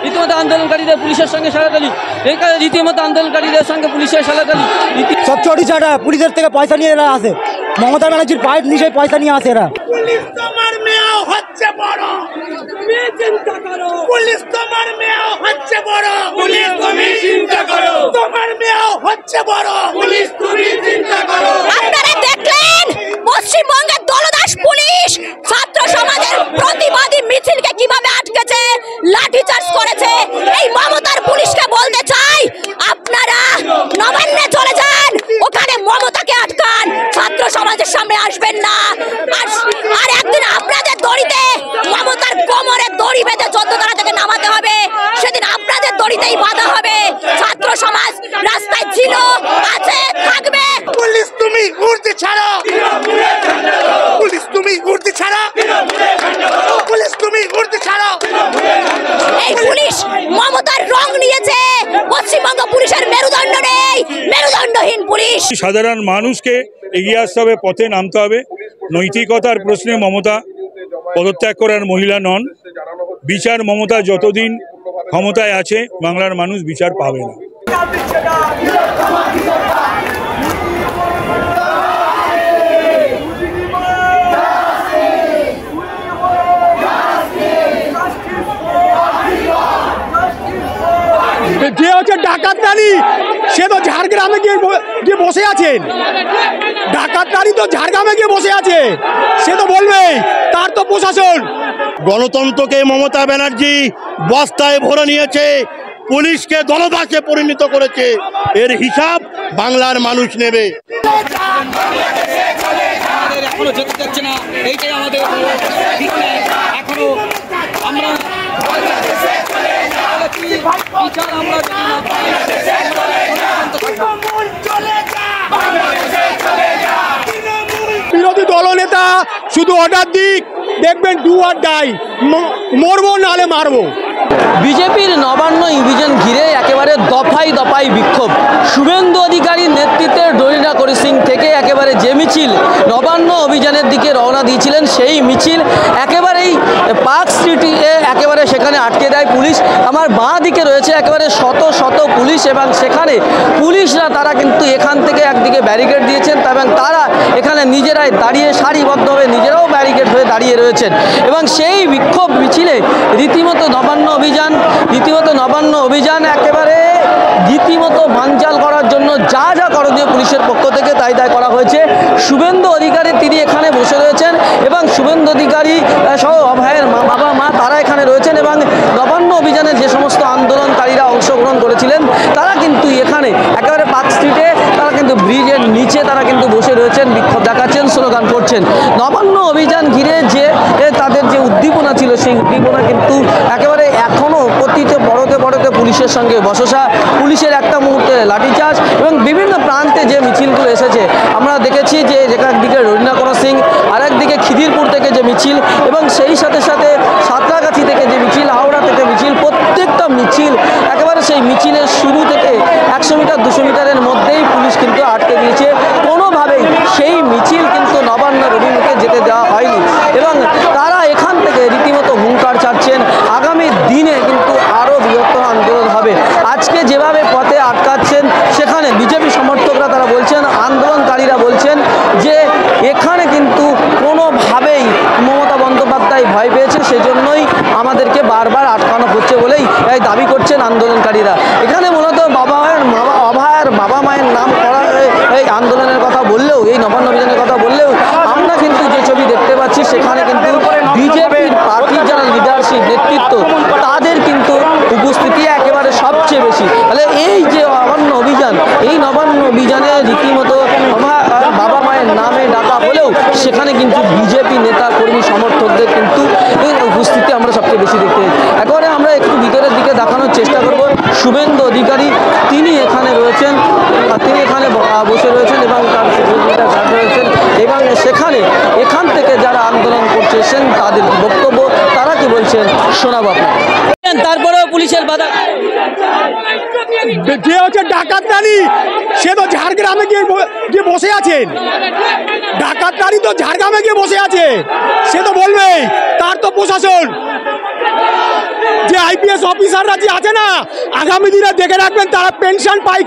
রীতিমতো আন্দোলনকারীদের পুলিশের সঙ্গে সালাতালি, রীতিমতো আন্দোলনকারীদের সঙ্গে পুলিশের সালাতালি। সব ছোটি ছাটা পুলিশের থেকে পয়সা নিয়ে এরা আসে, মমতা ব্যানার্জির পায়ের নিচে পয়সা নিয়ে আসে এরা। পুলিশ তোমার মেয়েও হচ্ছে বড়, তুমি চিন্তা করো। পুলিশ তোমার মেয়েও হচ্ছে বড়, পুলিশ তুমি চিন্তা করো। তোমার মেয়েও হচ্ছে বড়, পুলিশ তুমি চিন্তা করো। আপনারা দেখলেন পশ্চিমবঙ্গের দলদাস পুলিশ ছাত্র সমাজের প্রতিবাদী মিছিলকে কিভাবে আটকেছে, লাঠিচার্জ করেছে। এই মমতার পুলিশকে বলতে চাই, আপনারা নবান্নে চলে যান, ওখানে মমতাকে আটকান, ছাত্র সমাজের সামনে আসবেন না। আর একদিন আপনাদের দড়িতে মমতার কোমরে দড়ি বেঁধে যতটা থেকে নামাতে হবে, সেদিন আপনাদের দড়িতেই বাধা হবে। ছাত্র সমাজ রাস্তায় ছিল, আছে, থাকবে। পুলিশ তুমি উড়তে ছাড়ো, পুলিশ তুমি উড়তে ছাড়ো, পুলিশ তুমি উড়তে ছাড়ো। এই পুলিশ মমতার রং নিয়েছে, পশ্চিমবঙ্গ পুলিশের মেরুদণ্ড নেই, মেরুদণ্ডহীন পুলিশ। সাধারণ মানুষকে এগিয়ে আসতে হবে, পথে নামতে হবে। নৈতিকতার প্রশ্নে মমতা পদত্যাগ করার মহিলা নন। বিচার মমতা যতদিন ক্ষমতায় আছে বাংলার মানুষ বিচার পাবে না। যে হচ্ছে ডাকাতরানি, সে তো ঝাড়গ্রামে গিয়ে বসে আছেন। ডাকাতরানি তো ঝাড়গ্রামে গিয়ে বসে আছে, সে তো বলবে, তার তো প্রশাসন। গণতন্ত্রকে মমতা ব্যানার্জি বস্তায় ভরে নিয়েছে, পুলিশকে দলদাসে পরিণত করেছে। এর হিসাব বাংলার মানুষ নেবে। এখনো যেতে যাচ্ছে না, এইটাই আমাদের এখনো আমরা বিরোধী দলনেতা শুধু অর্ডার দিক, দেখবেন ডু অর ডাই, মরবো নালে মারবো। বিজেপির নবান্ন অভিযান ঘিরে একেবারে দফায় দফায় বিক্ষোভ। শুভেন্দু অধিকারীর নেতৃত্বে ডরিনা করি সিং থেকে একেবারে যে মিছিল নবান্ন অভিযানের দিকে রওনা দিয়েছিলেন, সেই মিছিল একেবারেই পার্ক স্ট্রিটে একেবারে সেখানে আটকে দেয় পুলিশ। আমার বাঁ দিকে রয়েছে একেবারে শত শত পুলিশ, এবং সেখানে পুলিশরা তারা কিন্তু এখান থেকে একদিকে ব্যারিকেড দিয়েছেন, এবং তারা এখানে নিজেরাই দাঁড়িয়ে সারিবদ্ধভাবে নিজেরাও ব্যারিকেড হয়ে দাঁড়িয়ে রয়েছেন। এবং সেই বিক্ষোভ মিছিলে রীতিমতো নবান্ন অভিযান একেবারে রীতিমতো বানচাল করার জন্য যা যা করণীয় পুলিশের পক্ষ থেকে তাই করা হয়েছে। শুভেন্দু অধিকারী তিনি এখানে বসে রয়েছেন, এবং শুভেন্দু অধিকারী সহ অভয়ের বাবা মা তারা এখানে রয়েছেন, এবং নবান্ন অভিযানে যে সমস্ত আন্দোলনকারীরা অংশগ্রহণ করেছিলেন তারা কিন্তু এখানে একেবারে পার্ক স্ট্রিটে তারা কিন্তু ব্রিজের নিচে তারা কিন্তু বসে রয়েছেন, বিক্ষোভ দেখাচ্ছেন, স্লোগান করছেন। নবান্ন অভিযান ঘিরে যে তাদের যে উদ্দীপনা ছিল, সেই উদ্দীপনা কিন্তু একেবারে এখনও প্রতিটি বড়তে পুলিশের সঙ্গে বচসা, পুলিশের একটা মুহূর্তে লাঠিচার্জ, এবং বিভিন্ন প্রান্তে যে মিছিলগুলো এসেছে আমরা দেখেছি যে একদিকে ডরিনা করি সিং, আর একদিকে খিদিরপুর থেকে যে মিছিল, এবং সেই সাথে সাথে সাঁতরাগাছি থেকে যে মিছিল, হাওড়া থেকে মিছিল, প্রত্যেকটা মিছিল একেবারে সেই মিছিলের শুরু থেকে 100 মিটার 200 মিটারের মধ্যেই পুলিশ কিন্তু আটকে দিয়েছে। কোনোভাবেই সেই মিছিল কিন্তু নবান্নের অভিমুখে যেতে দেওয়া হয়নি, এবং তারা এখান থেকে রীতিমতো হুঙ্কার ছাড়ছেন আগামী দিনে কিন্তু আরও বৃহত্তর আন্দোলন হবে। আজকে যেভাবে পথে আটকাচ্ছেন, সেখানে বিজেপি সমর্থকরা তারা বলছেন, আন্দোলনকারীরা বলছেন যে এখানে কিন্তু কোনোভাবেই মমতা বন্দ্যোপাধ্যায় ভয় পেয়েছে, সেজন্যই আমাদেরকে বারবার আটকানো হচ্ছে বলেই দাবি করছেন আন্দোলনকারীরা। এখানে মূলত অভয়ের বাবা মায়ের নাম করা এই আন্দোলনের কথা বললেও, এই নবান্ন অভিযানের কথা বললেও আমরা কিন্তু যে ছবি দেখতে পাচ্ছি, সেখানে কিন্তু বিজেপির পার্টির যারা লিডারশিপ নেতৃত্ব তাদের কিন্তু উপস্থিতি একেবারে সবচেয়ে বেশি। তাহলে এই যে নবান্ন অভিযান, এই নবান্ন অভিযানে রীতিমতো বাবা মায়ের নামে ডাকা হলেও সেখানে কিন্তু বিজেপি নেতা কর্মী সমর্থকদের কিন্তু উপস্থিতি আমরা সবচেয়ে বেশি দেখতে পাই। একেবারে আমরা একটু ভিতরের দিকে দেখানোর চেষ্টা করব। শুভেন্দু অধিকারী তিনি এখানে রয়েছেন, তিনি এখানে বসে রয়েছেন, এবং তার রয়েছেন, এবং সেখানে এখান থেকে যারা আন্দোলন করছেন তাদের বক্তব্য, তারা কি বলছেন শোনাবো আপনার। তারপরেও পুলিশের বাধা, যে হচ্ছে ডাকাতরানি, সে তো ঝাড়গ্রামে গিয়ে বসে আছেন। ডাকাতরানি তো ঝাড়গ্রামে গিয়ে বসে আছে, সে তো বলবে, তার তো প্রশাসন। যে আইপিএস অফিসাররা যে আছে না, আগামী দিনে দেখে রাখবেন তারা পেনশন পায়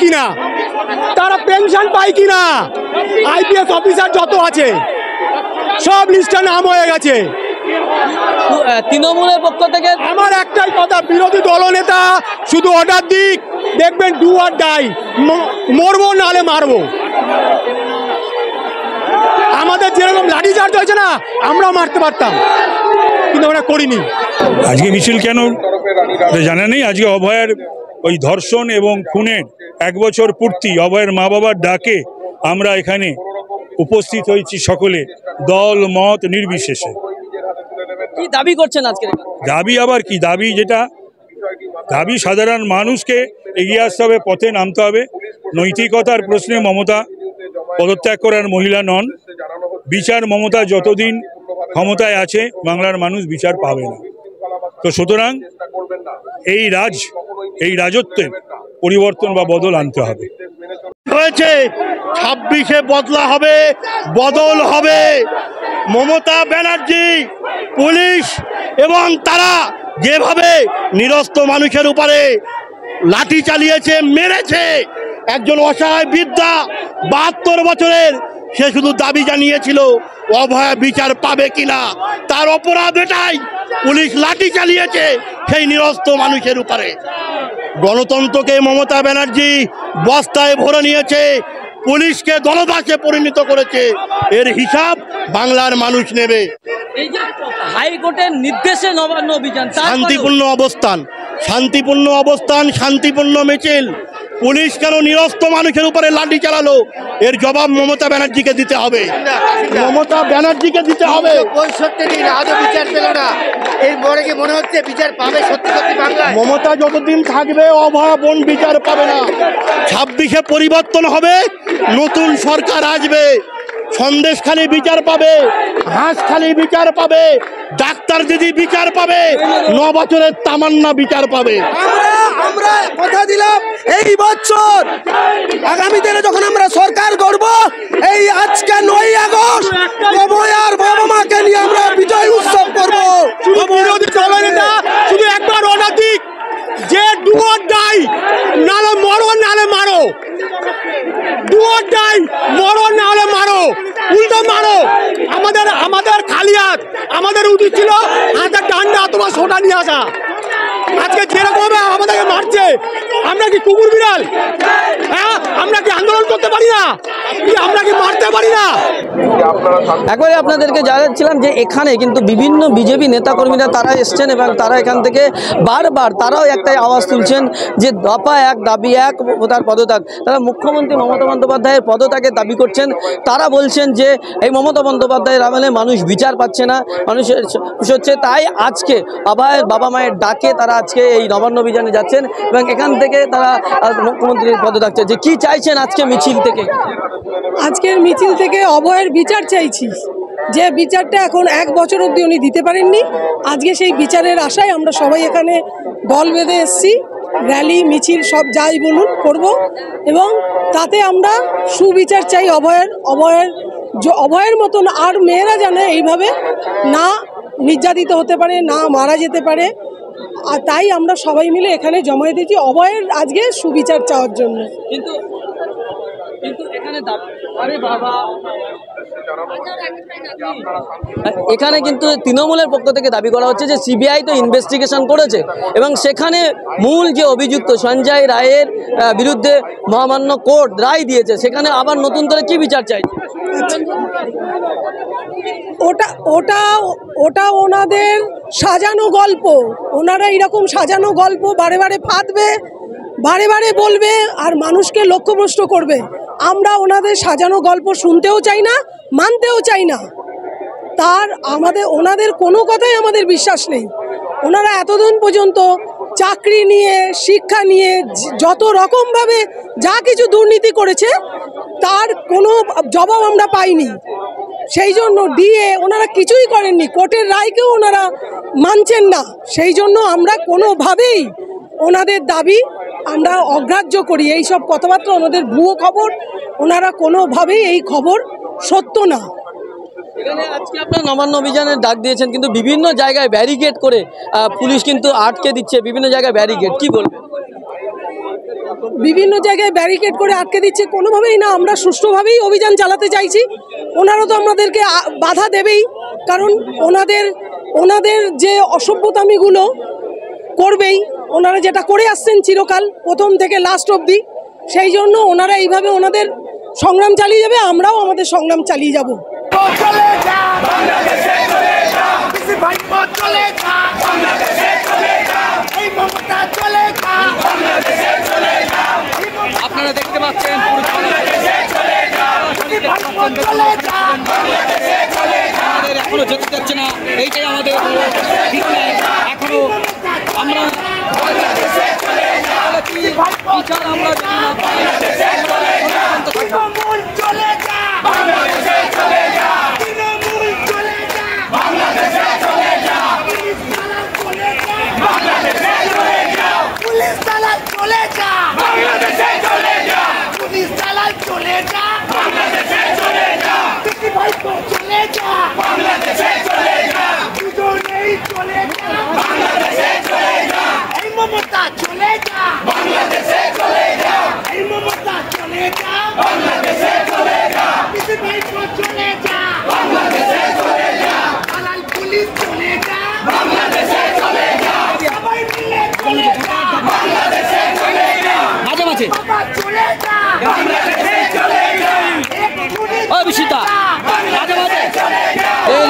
কিনা, আইপিএস অফিসার যত আছে সব লিস্টে নাম হয়ে গেছে। তৃণমূলের পক্ষ থেকে আমার একটাই কথা, বিরোধী দলনেতা শুধু অর্ডার দিক, দেখবেন ডু আর ডাই, মরবো নাহলে মারবো। আমাদের যেরকম লাঠি চার্জ হয়েছে না, আমরাও মারতে পারতাম, কিন্তু আমরা করিনি। আজকে মিছিল কেন জানা নেই। আজকে অভয়ের ওই ধর্ষণ এবং খুনের 1 বছর পূর্তি, অভয়ের মা বাবার ডাকে আমরা এখানে উপস্থিত হয়েছি সকলে, দল মত নির্বিশেষে। কি দাবি করছেন আজকে? দাবি আবার কি দাবি, দাবি সাধারণ মানুষকে এগিয়ে আসতে হবে, পথে নামতে হবে। নৈতিকতার প্রশ্নে মমতা পদত্যাগ করার মহিলা নন। বিচার মমতা যতদিন ক্ষমতায় আছে বাংলার মানুষ বিচার পাবে না। তো সুতরাং এই রাজত্বের পরিবর্তন বা বদল আনতে হবে। হয়েছে 26-এ বদলা হবে, বদল হবে। মমতা ব্যানার্জি, পুলিশ এবং তারা যেভাবে নিরস্ত মানুষের উপরে লাঠি চালিয়েছে, মেরেছে, একজন অসহায় বৃদ্ধা 72 বছরের, সে শুধু দাবি জানিয়েছিল অভয়া বিচার পাবে কিনা। তার অপরাধ এটাই, পুলিশ লাঠি চালিয়েছে সেই নিরস্ত মানুষের উপরে। গণতন্ত্রকে মমতা ব্যানার্জি বস্তায় ভরে নিয়েছে, পুলিশকে দলদাসে পরিণত করেছে। এর হিসাব বাংলার মানুষ নেবে। এই যে হাইকোর্টের নির্দেশে নবান্ন অভিযান, শান্তিপূর্ণ অবস্থান, শান্তিপূর্ণ মিছিল, পুলিশ কেন নিরস্ত মানুষের উপরে লাঠি চালালো, এর জবাব মমতা ব্যানার্জিকে দিতে হবে। বিচার পেল না, এর পরে কি মনে হচ্ছে বিচার পাবে সত্যি বাংলায়? মমতা যতদিন থাকবে অভয়া বোন বিচার পাবে না। 26-এ পরিবর্তন হবে, নতুন সরকার আসবে, সন্দেশখালী বিচার পাবে, হাঁসখালী বিচার পাবে, ডাক্তার দিদি বিচার পাবে, 9 বছরের তামান্না বিচার পাবে। আমরা কথা দিলাম এই বছর আগামী দিনে যখন আমরা সরকার করব, এই আজকে 9ই আগস্ট অভয়ার বাবা মাকে নিয়ে আমরা বিজয় উৎসব করব। বিরোধী দলনেতা শুধু একবার অর্ডার দিক, যে ডু অর ডাই, নালে মরো নালে মারো, ডু অর ডাই, মরো নালে মারো, উল্টো মারো। আমাদের খালি হাত, আমাদের উচিত ছিল হাতের ডান্ডা অথবা সোটা নিয়ে আসা। আজকে যেরকম আমাদেরকে মারছে, আমরা কি কুকুর বিড়াল? হ্যাঁ, আমরা কি আন্দোলন করতে পারি না? আমরা কি মারতে পারি না? একবারে আপনাদেরকে জানাচ্ছিলাম যে এখানে কিন্তু বিভিন্ন বিজেপি নেতাকর্মীরা তারা এসছেন এবং তারা এখান থেকে বারবার তারাও একটাই আওয়াজ তুলছেন যে দফা 1 দাবি 1 তার পদত্যাগ। তারা মুখ্যমন্ত্রী মমতা বন্দ্যোপাধ্যায়ের পদত্যাগের দাবি করছেন। তারা বলছেন যে এই মমতা বন্দ্যোপাধ্যায়ের আমলে মানুষ বিচার পাচ্ছে না, মানুষের হচ্ছে, তাই আজকে অভয়ের বাবা মায়ের ডাকে তারা আজকে এই নবান্ন অভিযানে যাচ্ছেন এবং এখান থেকে তারা মুখ্যমন্ত্রীর পদত্যাগ চাইছে। কি চাইছেন আজকে মিছিল থেকে? আজকের মিছিল থেকে অভয়ের বিচার চাইছি, যে বিচারটা এখন 1 বছর অবধি উনি দিতে পারেননি। আজকে সেই বিচারের আশায় আমরা সবাই এখানে দল বেঁধে এসেছি, র্যালি মিছিল সব যাই বলুন করব, এবং তাতে আমরা সুবিচার চাই অভয়ের মতন আর মেয়েরা জানে এইভাবে না নির্যাতিত হতে পারে, না মারা যেতে পারে। আর তাই আমরা সবাই মিলে এখানে জমায়েত হয়েছি অভয়ের আজকে সুবিচার চাওয়ার জন্য। কিন্তু এখানে আরে বাবা, এখানে কিন্তু তৃণমূলের পক্ষ থেকে দাবি করা হচ্ছে যে সিবিআই তো ইনভেস্টিগেশন করেছে এবং সেখানে মূল যে অভিযুক্ত সঞ্জয় রায়ের বিরুদ্ধে মহামান্য কোর্ট রায় দিয়েছে, সেখানে আবার নতুন করে কি বিচার চাইছে? ওটা ওনাদের সাজানো গল্প। ওনারা এরকম সাজানো গল্প বারে বারে ফাঁদবে, বারে বারে বলবে আর মানুষকে লক্ষ্যভ্রষ্ট করবে। আমরা ওনাদের সাজানো গল্প শুনতেও চাই না, মানতেও চাই না। ওনাদের কোনো কথাই আমাদের বিশ্বাস নেই। ওনারা এতদিন পর্যন্ত চাকরি নিয়ে, শিক্ষা নিয়ে যত রকমভাবে যা কিছু দুর্নীতি করেছে, তার কোনো জবাব আমরা পাইনি। সেই জন্য ডিএ ওনারা কিছুই করেননি, কোর্টের রায়কেও ওনারা মানছেন না। সেই জন্য আমরা কোনোভাবেই ওনাদের দাবি আমরা অগ্রাহ্য করি। এই সব কথাবার্তা ওনাদের ভুয়ো খবর, ওনারা কোনোভাবেই এই খবর সত্য না। এখানে আজকে আপনারা নবান্ন অভিযানের ডাক দিয়েছেন, কিন্তু বিভিন্ন জায়গায় ব্যারিকেড করে পুলিশ কিন্তু আটকে দিচ্ছে, বিভিন্ন জায়গায় ব্যারিকেড, কি বলবেন? বিভিন্ন জায়গায় ব্যারিকেড করে আটকে দিচ্ছে, কোনোভাবেই না। আমরা সুষ্ঠুভাবেই অভিযান চালাতে চাইছি। ওনারা তো আমাদেরকে বাধা দেবেই, কারণ ওনাদের যে অসভ্যতামিগুলো করবেই, ওনারা যেটা করে আসছেন চিরকাল প্রথম থেকে লাস্ট অবধি, সেই জন্য ওনারা এইভাবে ওনাদের সংগ্রাম চালিয়ে যাবে, আমরাও আমাদের সংগ্রাম চালিয়ে যাব। আপনারা দেখতে পাচ্ছেন এখনো যেতে যাচ্ছে না, এইটাই আমাদের এখনো আমরা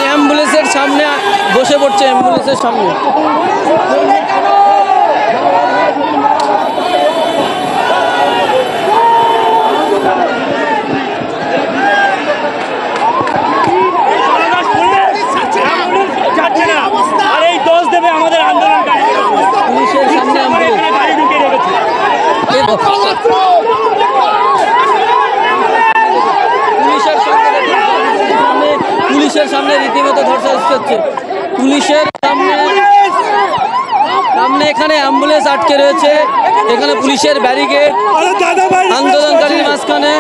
অ্যাম্বুলেন্সের সামনে বসে পড়ছে, অ্যাম্বুলেন্সের সামনে পুলিশের সামনে রীতিমতো ধর্ষণ হচ্ছে। পুলিশের সামনে এখানে অ্যাম্বুলেন্স আটকে রয়েছে, এখানে পুলিশের ব্যারিকেড, আন্দোলনকারীর মাঝখানে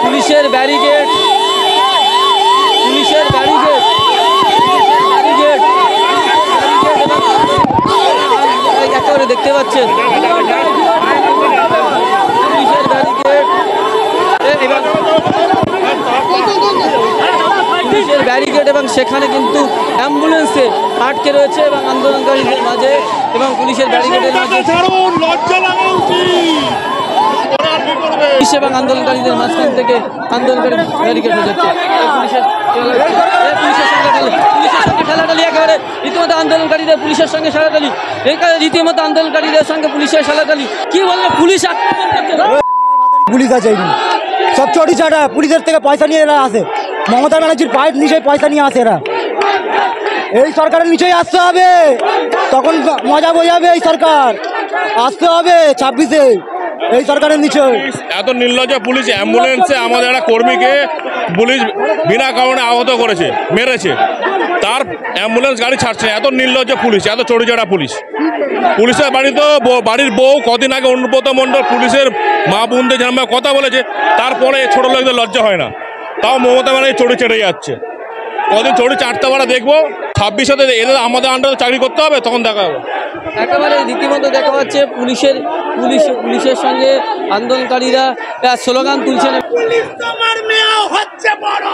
পুলিশের ব্যারিকেড একেবারে দেখতে পাচ্ছেন পুলিশের ব্যারিকেড এবং সেখানে কিন্তু অ্যাম্বুলেন্সে আটকে রয়েছে এবং আন্দোলনকারীদের মাঝে এবং পুলিশের ব্যারিকেডের মাঝে পুলিশ এবং আন্দোলনকারীদের মাঝখান থেকে আন্দোলনকারী ব্যারিকেড হয়ে যাচ্ছে। পুলিশের সঙ্গে ঠেলাঠালি, একেবারে রীতিমতো আন্দোলনকারীদের পুলিশের সঙ্গে ঠেলাঠালি, এখানে রীতিমতো আন্দোলনকারীদের সঙ্গে পুলিশের ঠেলাঠালি। কি বললো পুলিশ আক্রমণ করছে? পুলিশ আছে, সব চটি চাটা পুলিশের থেকে পয়সা নিয়ে এরা আসে, মমতা ব্যানার্জির পায়ের নিচে পয়সা নিয়ে আসে এরা। এই সরকারের নিচেই আসতে হবে, তখন মজা বোঝাবে। এই সরকার আসতে হবে 26-এ, এই সরকারের নিচে। এত নির্লজ্জ পুলিশ, অ্যাম্বুলেন্সে আমাদের একটা কর্মীকে পুলিশ বিনা কারণে আহত করেছে, মেরেছে, তার অ্যাম্বুলেন্স গাড়ি ছাড়ছে। এত নির্লজ্জ পুলিশ, এত চড়িচড়া পুলিশ। পুলিশের বাড়ির বউ কদিন আগে অনুব্রত মণ্ডল পুলিশের মা বোনদের যেরকম কথা বলেছে, তারপরে ছোট লোকদের লজ্জা হয় না, তাও মমতা ব্যানার্জি চড়ে চেড়ে যাচ্ছে। কদিন চড়ে চাটতে পারা দেখবো, 26-এ এদের আমাদের আন্ডারে চাকরি করতে হবে, তখন দেখা হবে। একেবারে রীতিমতো দেখা যাচ্ছে পুলিশের সঙ্গে আন্দোলনকারীরা স্লোগান তুলছেন। পুলিশ তোমার মেয়েও হচ্ছে বড়,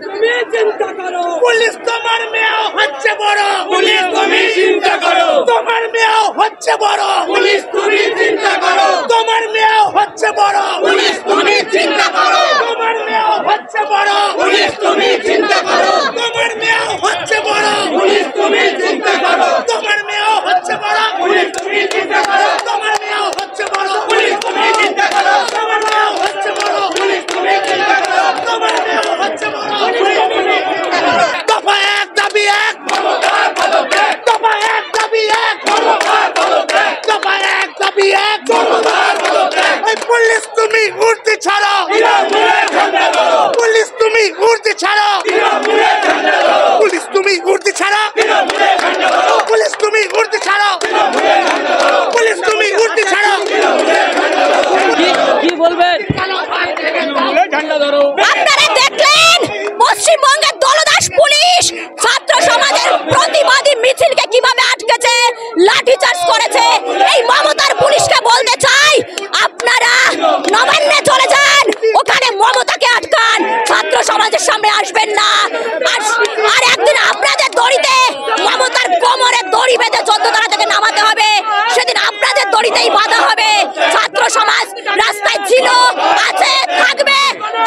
তুমি চিন্তা করো। পুলিশ তোমার মেয়েও হচ্ছে বড়, পুলিশ তুমি চিন্তা করো। তোমার মেয়েও হচ্ছে বড়, পুলিশ তুমি চিন্তা করো। তোমার মেয়েও হচ্ছে বড়, পুলিশ তুমি চিন্তা করো। তোমার মেয়েও হচ্ছে বড়, পুলিশ তুমি চিন্তা করো। তোমার মেয়েও হচ্ছে বড়, পুলিশ তুমি চিন্তা করো। তোমার মেয়েও হচ্ছে বড়, পুলিশ তুমি চিন্তা করো। তোমার মেয়েও হচ্ছে বড়, পুলিশ তুমি চিন্তা করো। তোমার মেয়েও হচ্ছে বড়, পুলিশ তুমি চিন্তা করো। তোমার মেয়েও হচ্ছে বড়, পুলিশ তুমি চিন্তা করো। দফা এক দাবি এক, মমতার পদত্যাগ। দফা এক দাবি এক, মমতার পদত্যাগ। দফা লাঠিচার্জ করেছে। এই মমতার পুলিশকে বলতে চাই, আপনারা নবান্নে চলে যান, ওখানে মমতাকে আটকান, ছাত্র সমাজের সামনে আসবেন না। আর একদিন আপনাদের দড়িতে, মমতার কোমরে দড়ি বেঁধে 14 তলা থেকে নামাতে হবে, সেদিন আপনাদের দড়িতেই বাঁধা হবে। ছাত্র সমাজ রাস্তায় ছিল, আছে, থাকবে,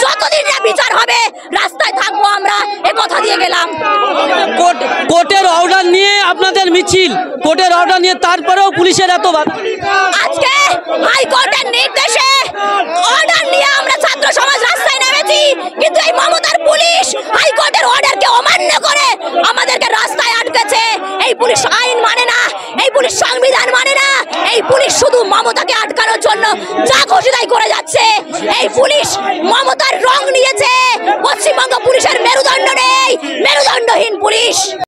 যতদিন না বিচার হবে রাস্তায় থাকবো আমরা, এ কথা দিয়ে গেলাম। কোর্টের অর্ডার নিয়ে আপনাদের মিছিল, কোর্টের অর্ডার নিয়ে তারপরেও পুলিশের এত আজকে হাইকোর্টের নির্দেশে অর্ডার নিয়ে আমরা ছাত্র সমাজ রাস্তায় নেমেছি, কিন্তু এই মমতার পুলিশ হাইকোর্টের অর্ডারকে অমান্য করে আমাদেরকে রাস্তায় আটকেছে। এই পুলিশ আইন মানে না, এই পুলিশ সংবিধান মানে না, এই পুলিশ শুধু মমতাকে আটকানোর জন্য যা খুশি তাই করে যাচ্ছে। এই পুলিশ মমতার রং নিয়েছে, পশ্চিমবঙ্গ পুলিশের মেরুদণ্ড নেই, মেরুদণ্ডহীন পুলিশ।